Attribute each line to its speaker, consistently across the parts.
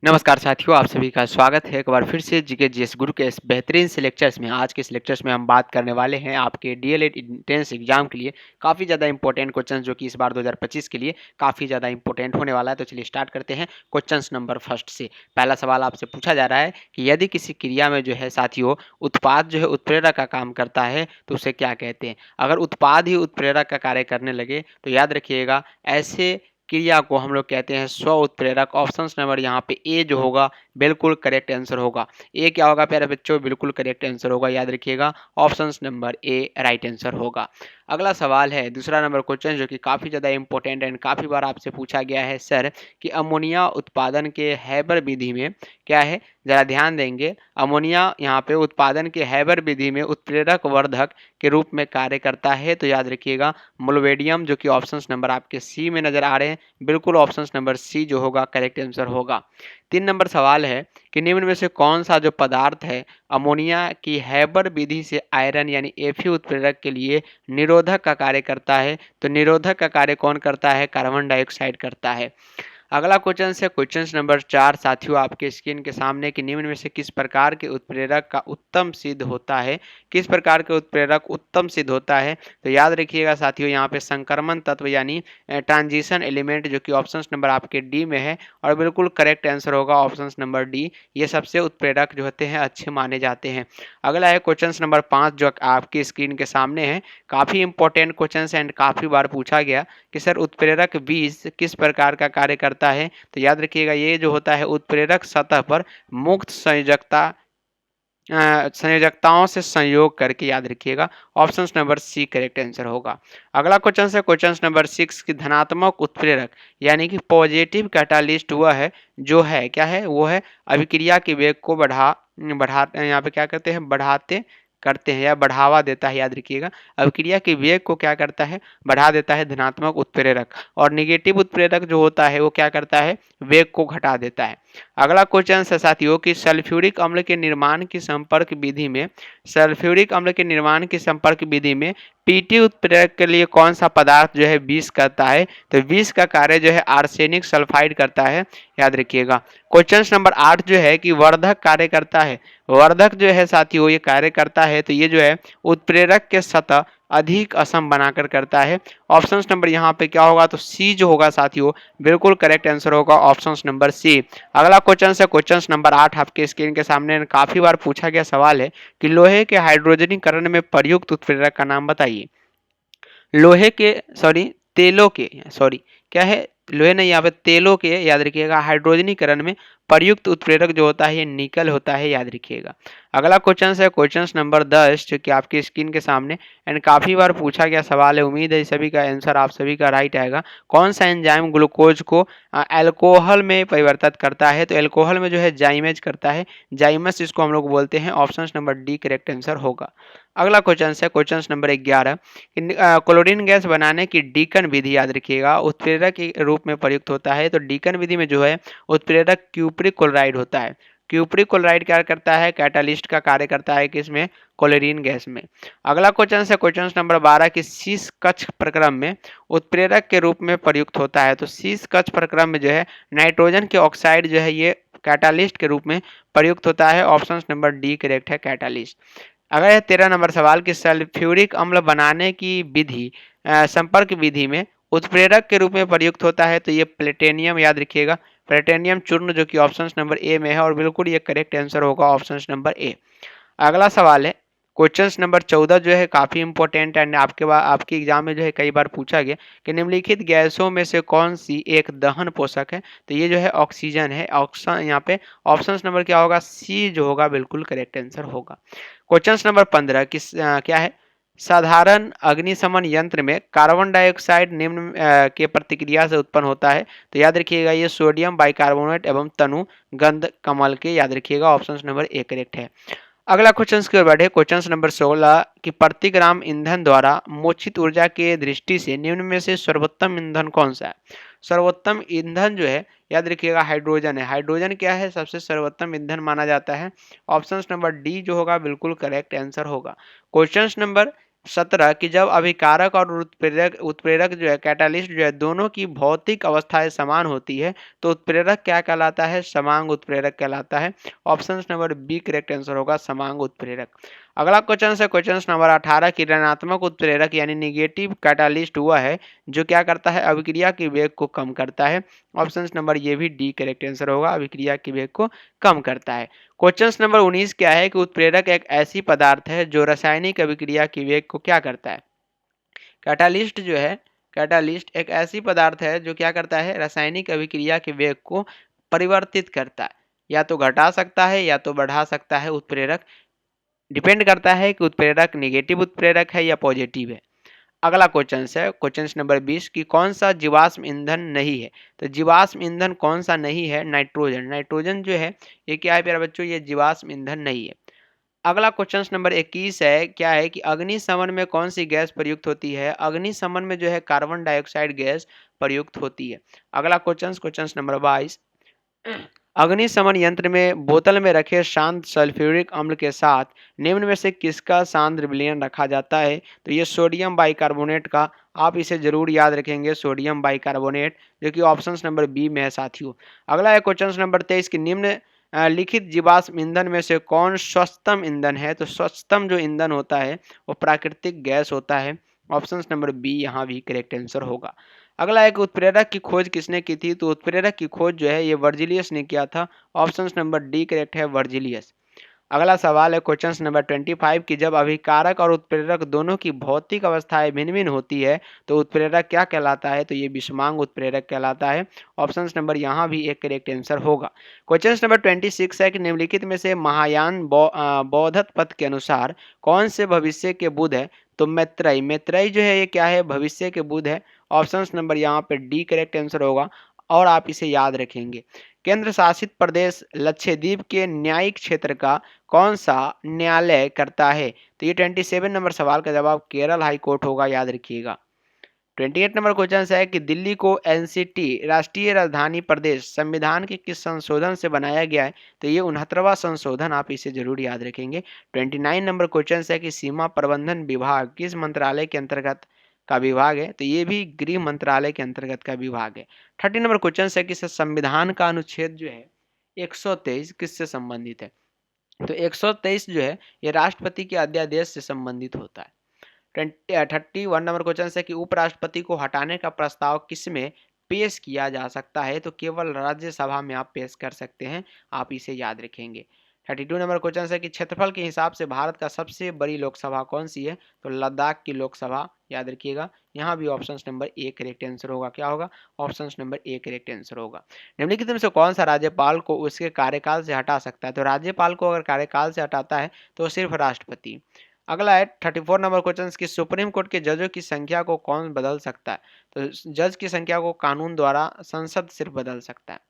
Speaker 1: नमस्कार साथियों, आप सभी का स्वागत है एक बार फिर से जीके जीएस गुरु के इस बेहतरीन से लेक्चर्स में। आज के इस लेक्चर्स में हम बात करने वाले हैं आपके डीएलएड एंट्रेंस एग्जाम के लिए काफ़ी ज़्यादा इंपॉर्टेंट क्वेश्चंस, जो कि इस बार 2025 के लिए काफ़ी ज़्यादा इंपॉर्टेंट होने वाला है। तो चलिए स्टार्ट करते हैं क्वेश्चंस नंबर फर्स्ट से। पहला सवाल आपसे पूछा जा रहा है कि यदि किसी क्रिया में जो है साथियों उत्पाद जो है उत्प्रेरक का काम करता है तो उसे क्या कहते हैं। अगर उत्पाद ही उत्प्रेरक का कार्य करने लगे तो याद रखिएगा ऐसे क्रिया को हम लोग कहते हैं स्व उत्प्रेरक। ऑप्शंस नंबर यहाँ पे ए जो होगा बिल्कुल करेक्ट आंसर होगा। ए क्या होगा प्यारे बच्चों, बिल्कुल करेक्ट आंसर होगा, याद रखिएगा options number A right answer होगा। अगला सवाल है दूसरा नंबर क्वेश्चन, जो कि काफ़ी ज़्यादा इंपॉर्टेंट एंड काफ़ी बार आपसे पूछा गया है सर कि अमोनिया उत्पादन के हैबर विधि में क्या है, जरा ध्यान देंगे। अमोनिया यहाँ पे उत्पादन के हैबर विधि में उत्प्रेरक वर्धक के रूप में कार्य करता है, तो याद रखिएगा मोल्वेडियम, जो कि ऑप्शंस नंबर आपके सी में नजर आ रहे हैं, बिल्कुल ऑप्शंस नंबर सी जो होगा करेक्ट आंसर होगा। 3 नंबर सवाल है कि निम्न में से कौन सा जो पदार्थ है अमोनिया की हैबर विधि से आयरन यानी एफी उत्प्रेरक के लिए निरोधक का कार्य करता है। तो निरोधक का कार्य कौन करता है, कार्बन डाइऑक्साइड करता है। अगला क्वेश्चन है क्वेश्चन नंबर 4 साथियों आपके स्क्रीन के सामने कि निम्न में से किस प्रकार के उत्प्रेरक का उत्तम सिद्ध होता है। किस प्रकार के उत्प्रेरक उत्तम सिद्ध होता है, तो याद रखिएगा साथियों यहाँ पे संक्रमण तत्व यानी ट्रांजिशन एलिमेंट, जो कि ऑप्शंस नंबर आपके डी में है और बिल्कुल करेक्ट आंसर होगा ऑप्शंस नंबर डी। ये सबसे उत्प्रेरक जो होते हैं अच्छे माने जाते हैं। अगला है क्वेश्चन नंबर 5 जो आपकी स्क्रीन के सामने है। काफ़ी इंपॉर्टेंट क्वेश्चन एंड काफ़ी बार पूछा गया कि सर उत्प्रेरक 20 किस प्रकार का कार्य करता है। तो याद रखिएगा ये जो होता है उत्प्रेरक सतह पर मुक्त संयोजकताओं से संयोग करके, याद रखिएगा options number C correct answer होगा। अगला क्वेश्चन है क्वेश्चन नंबर 6 की धनात्मक उत्प्रेरक यानी कि पॉजिटिव कैटालिस्ट वह है जो है क्या है, वो है अभिक्रिया के वेग को बढ़ा यहाँ पे क्या करते हैं, बढ़ाते करते हैं या बढ़ावा देता है। याद रखिएगा अभिक्रिया के वेग को क्या करता है, बढ़ा देता है धनात्मक उत्प्रेरक, और निगेटिव उत्प्रेरक जो होता है वो क्या करता है, वेग को घटा देता है। अगला क्वेश्चन है साथियों कि सल्फ्यूरिक अम्ल के निर्माण की संपर्क विधि में सल्फ्यूरिक अम्ल के निर्माण की संपर्क विधि में पीटी उत्प्रेरक के लिए कौन सा पदार्थ जो है विष करता है। तो विष का कार्य जो है आर्सेनिक सल्फाइड करता है, याद रखिएगा। क्वेश्चन नंबर 8 जो है कि वर्धक कार्य करता है। वर्धक जो है साथियों ये कार्य करता है तो ये जो है उत्प्रेरक के सतह अधिक असम बनाकर करता है। ऑप्शंस नंबर यहाँ पे क्या होगा, तो सी जो होगा साथियों बिल्कुल करेक्ट आंसर होगा ऑप्शंस नंबर सी। अगला क्वेश्चन है क्वेश्चन नंबर 8 आपके स्क्रीन के सामने काफी बार पूछा गया सवाल है कि लोहे के हाइड्रोजनीकरण में प्रयुक्त उत्प्रेरक का नाम बताइए। लोहे के तेलों के क्या है, लोहे नहीं यहाँ पे तेलों के, याद रखिएगा हाइड्रोजनीकरण में प्रयुक्त उत्प्रेरक जो होता है ये निकल होता है, याद रखिएगा। अगला क्वेश्चन है क्वेश्चन नंबर 10 जो कि आपकी स्क्रीन के सामने एंड काफी बार पूछा गया सवाल है। उम्मीद है सभी का आंसर आप सभी का राइट आएगा। कौन सा एंजाइम ग्लूकोज को अल्कोहल में परिवर्तित करता है। तो अल्कोहल में जो है जाइमेज करता है, जाइमस इसको हम लोग बोलते हैं। Option number D correct answer होगा। अगला क्वेश्चन है क्वेश्चन नंबर 11 क्लोरीन गैस बनाने की डीकन विधि, याद रखिएगा उत्प्रेरक के रूप में प्रयुक्त होता है। तो डीकन विधि में जो है उत्प्रेरक क्यूप्रिक क्लोराइड होता है। क्यूप्रिक क्लोराइड क्या करता है, कैटालिस्ट का कार्य करता है किसमें, क्लोरीन गैस में। अगला क्वेश्चन है क्वेश्चन नंबर 12 की शीश कक्ष प्रक्रम में उत्प्रेरक के रूप में प्रयुक्त होता है। तो शीश कक्ष प्रक्रम में जो है नाइट्रोजन के ऑक्साइड जो है ये कैटालिस्ट के रूप में प्रयुक्त होता है। ऑप्शन नंबर डी करेक्ट है, कैटालिस्ट। अगर है 13 नंबर सवाल कि सल्फ्यूरिक अम्ल बनाने की विधि संपर्क विधि में उत्प्रेरक के रूप में प्रयुक्त होता है। तो ये प्लेटेनियम, याद रखिएगा प्लेटेनियम चूर्ण, जो कि ऑप्शन नंबर ए में है और बिल्कुल ये करेक्ट आंसर होगा ऑप्शन नंबर ए। अगला सवाल है क्वेश्चन नंबर 14 जो है काफी इंपॉर्टेंट एंड आपके एग्जाम में जो है कई बार पूछा गया कि निम्नलिखित गैसों में से कौन सी एक दहन पोषक है। तो ये जो है ऑक्सीजन है। ऑप्शन यहाँ पे ऑप्शन नंबर क्या होगा, सी जो होगा बिल्कुल करेक्ट आंसर होगा। क्वेश्चन नंबर 15 क्या है, साधारण अग्निशमन यंत्र में कार्बन डाइऑक्साइड निम्न के प्रतिक्रिया से उत्पन्न होता है। तो याद रखिएगा ये सोडियम बाइकार्बोनेट एवं तनु गंध कमल के, याद रखिएगा ऑप्शन नंबर ए करेक्ट है। अगला क्वेश्चन की ओर बढ़े क्वेश्चन नंबर 16 कि प्रति ग्राम ईंधन द्वारा मोचित ऊर्जा के दृष्टि से निम्न में से सर्वोत्तम ईंधन कौन सा है। सर्वोत्तम ईंधन जो है याद रखिएगा हाइड्रोजन है। हाइड्रोजन क्या है, सबसे सर्वोत्तम ईंधन माना जाता है। ऑप्शन नंबर डी जो होगा बिल्कुल करेक्ट आंसर होगा। क्वेश्चन नंबर 17 कि जब अभिकारक और उत्प्रेरक उत्प्रेरक जो है कैटालिस्ट जो है दोनों की भौतिक अवस्थाएं समान होती है तो उत्प्रेरक क्या कहलाता है? समांग उत्प्रेरक कहलाता है। Option number B correct answer होगा, समांग उत्प्रेरक। अगला क्वेश्चन है क्वेश्चन नंबर 18 कि ऋणात्मक उत्प्रेरक यानी निगेटिव कैटालिस्ट हुआ है जो क्या करता है? अभिक्रिया के वेग को कम करता है। ऑप्शन नंबर ये भी डी करेक्ट आंसर होगा, अभिक्रिया के वेग को कम करता है। क्वेश्चन नंबर 19 क्या है कि उत्प्रेरक एक ऐसी पदार्थ है जो रासायनिक अभिक्रिया के वेग को क्या करता है? कैटालिस्ट जो है, कैटालिस्ट एक ऐसी पदार्थ है जो क्या करता है? रासायनिक अभिक्रिया के वेग को परिवर्तित करता है, या तो घटा सकता है या तो बढ़ा सकता है। उत्प्रेरक डिपेंड करता है कि उत्प्रेरक निगेटिव उत्प्रेरक है या पॉजिटिव है। अगला क्वेश्चन है क्वेश्चन नंबर 20 कि कौन सा जीवाश्म ईंधन नहीं है? तो जीवाश्म ईंधन कौन सा नहीं है? नाइट्रोजन। नाइट्रोजन जो है ये क्या है प्यारे बच्चों? ये जीवाश्म ईंधन नहीं है। अगला क्वेश्चन नंबर 21 है, क्या है कि अग्निशमन में कौन सी गैस प्रयुक्त होती है? अग्निशमन में जो है कार्बन डाइऑक्साइड गैस प्रयुक्त होती है। अगला क्वेश्चन नंबर 22, अग्निशमन यंत्र में बोतल में रखे शांत सल्फ्यूरिक अम्ल के साथ निम्न में से किसका सांद्र विलयन रखा जाता है? तो ये सोडियम बाइकार्बोनेट का। आप इसे जरूर याद रखेंगे, सोडियम बाइकार्बोनेट, जो कि ऑप्शन नंबर बी में है साथियों। अगला है क्वेश्चन नंबर 23 कि निम्न लिखित जीवाश्म ईंधन में से कौन स्वच्छतम ईंधन है? तो स्वच्छतम जो ईंधन होता है वो प्राकृतिक गैस होता है। ऑप्शन नंबर बी यहाँ भी करेक्ट आंसर होगा। अगला एक उत्प्रेरक की खोज किसने की थी? तो उत्प्रेरक की खोज जो है ये वर्जिलियस ने किया था। ऑप्शन नंबर डी करेक्ट है, वर्जिलियस। अगला सवाल है क्वेश्चन नंबर 25 की जब अभिकारक और उत्प्रेरक दोनों की भौतिक अवस्थाएं भिन्न भिन्न होती है तो उत्प्रेरक क्या कहलाता है? तो ये विषमांग उत्प्रेरक कहलाता है। ऑप्शन नंबर यहाँ भी एक करेक्ट आंसर होगा। क्वेश्चन नंबर 26 है कि निम्नलिखित में से महायान बौद्ध पथ के अनुसार कौन से भविष्य के बुध है? तो मैत्रेय। मैत्रेय जो है ये क्या है? भविष्य के बुध है। ऑप्शन नंबर यहाँ पे डी करेक्ट आंसर होगा और आप इसे याद रखेंगे। केंद्र शासित प्रदेश लक्षद्वीप के न्यायिक क्षेत्र का कौन सा न्यायालय करता है? तो ये 27 नंबर सवाल का जवाब केरल हाई कोर्ट होगा, याद रखिएगा। 28 नंबर क्वेश्चन है कि दिल्ली को एनसीटी राष्ट्रीय राजधानी प्रदेश संविधान के किस संशोधन से बनाया गया है? तो ये 69वां संशोधन, आप इसे जरूर याद रखेंगे। 29 नंबर क्वेश्चन है कि सीमा प्रबंधन विभाग किस मंत्रालय के अंतर्गत का विभाग है? तो ये भी गृह मंत्रालय के अंतर्गत का विभाग है। 30 नंबर क्वेश्चन है कि संविधान का अनुच्छेद जो है 123 किससे संबंधित है? तो 123 जो है ये राष्ट्रपति के अध्यादेश से संबंधित होता है। 31 नंबर क्वेश्चन है कि उपराष्ट्रपति को हटाने का प्रस्ताव किसमें पेश किया जा सकता है? तो केवल राज्यसभा में आप पेश कर सकते हैं, आप इसे याद रखेंगे। 32 नंबर क्वेश्चन है कि क्षेत्रफल के हिसाब से भारत का सबसे बड़ी लोकसभा कौन सी है? तो लद्दाख की लोकसभा, याद रखिएगा। यहाँ भी option number A correct answer होगा। क्या होगा? Option number A correct answer होगा। निम्नलिखित में से कौन सा राज्यपाल को उसके कार्यकाल से हटा सकता है? तो राज्यपाल को अगर कार्यकाल से हटाता है तो सिर्फ राष्ट्रपति। अगला है 34 नंबर क्वेश्चन कि सुप्रीम कोर्ट के जजों की संख्या को कौन बदल सकता है? तो जज की संख्या को कानून द्वारा संसद सिर्फ बदल सकता है।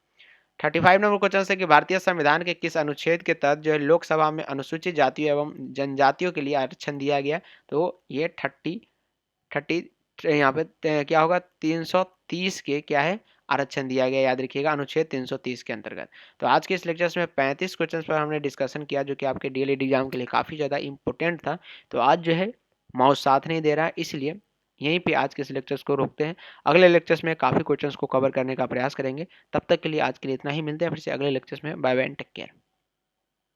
Speaker 1: 35 नंबर क्वेश्चन है कि भारतीय संविधान के किस अनुच्छेद के तहत जो है लोकसभा में अनुसूचित जातियों एवं जनजातियों के लिए आरक्षण दिया गया? तो ये 30 यहाँ पे क्या होगा? 330 के क्या है? आरक्षण दिया गया, याद रखिएगा, अनुच्छेद 330 के अंतर्गत। तो आज के इस लेक्चर्स में 35 क्वेश्चंस पर हमने डिस्कशन किया जो कि आपके डीएलएड एग्जाम के लिए काफ़ी ज़्यादा इंपॉर्टेंट था। तो आज जो है माउस साथ नहीं दे रहा है, इसलिए यहीं पे आज के इस लेक्चर्स को रोकते हैं। अगले लेक्चर्स में काफ़ी क्वेश्चंस को कवर करने का प्रयास करेंगे। तब तक के लिए आज के लिए इतना ही। मिलते हैं फिर से अगले लेक्चर्स में। Bye bye and take care.